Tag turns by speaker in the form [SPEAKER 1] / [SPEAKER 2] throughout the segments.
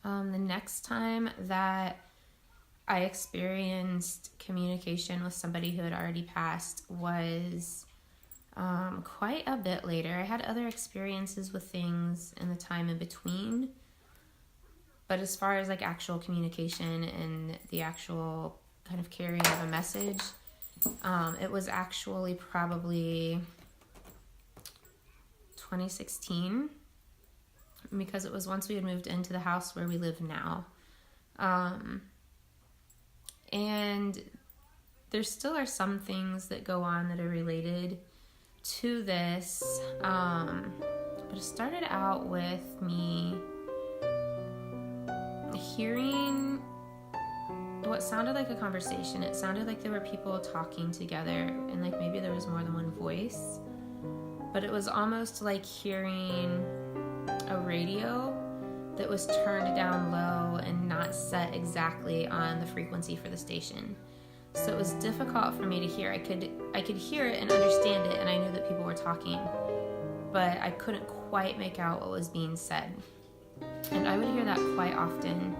[SPEAKER 1] The next time that I experienced communication with somebody who had already passed was quite a bit later. I had other experiences with things in the time in between, but as far as like actual communication and the actual kind of carrying of a message, it was actually probably 2016, because it was once we had moved into the house where we live now. And there still are some things that go on that are related to this, but it started out with me hearing what sounded like a conversation. It sounded like there were people talking together, and like maybe there was more than one voice, but it was almost like hearing a radio that was turned down low and not set exactly on the frequency for the station. So it was difficult for me to hear. I could hear it and understand it, and I knew that people were talking, but I couldn't quite make out what was being said. And I would hear that quite often.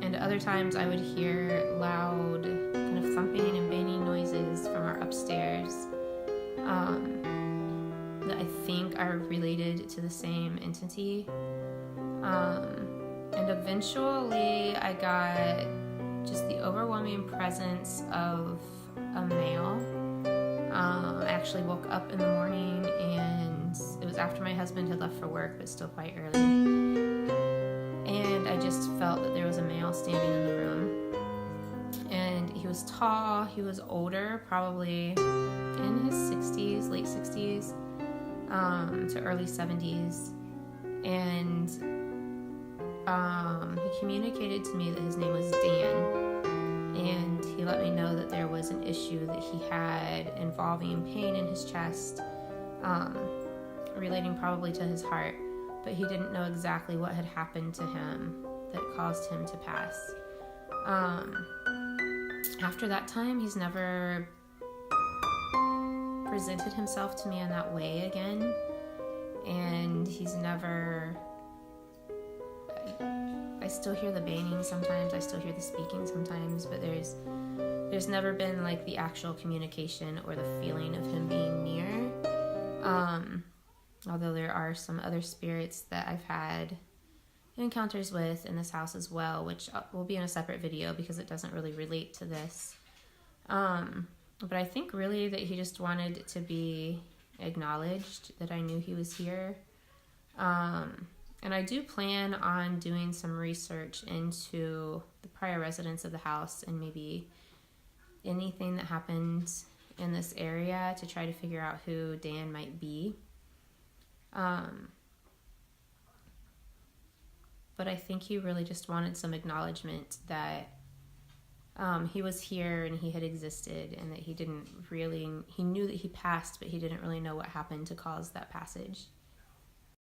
[SPEAKER 1] And other times I would hear loud kind of thumping and banging noises from our upstairs that I think are related to the same entity. And eventually I got just the overwhelming presence of a male. I actually woke up in the morning, and it was after my husband had left for work, but still quite early. And I just felt that there was a male standing in the room. And he was tall, he was older, probably in his 60s, late 60s, to early 70s. And he communicated to me that his name was Dan, and he let me know that there was an issue that he had involving pain in his chest, relating probably to his heart, but he didn't know exactly what had happened to him that caused him to pass. After that time, he's never presented himself to me in that way again, and he's never... I still hear the banging sometimes, I still hear the speaking sometimes, but there's never been like the actual communication or the feeling of him being near. Although there are some other spirits that I've had encounters with in this house as well, which will be in a separate video because it doesn't really relate to this. But I think really that he just wanted to be acknowledged, that I knew he was here. And I do plan on doing some research into the prior residents of the house and maybe anything that happened in this area to try to figure out who Dan might be. But I think he really just wanted some acknowledgement that he was here and he had existed, and that he knew that he passed, but he didn't really know what happened to cause that passage.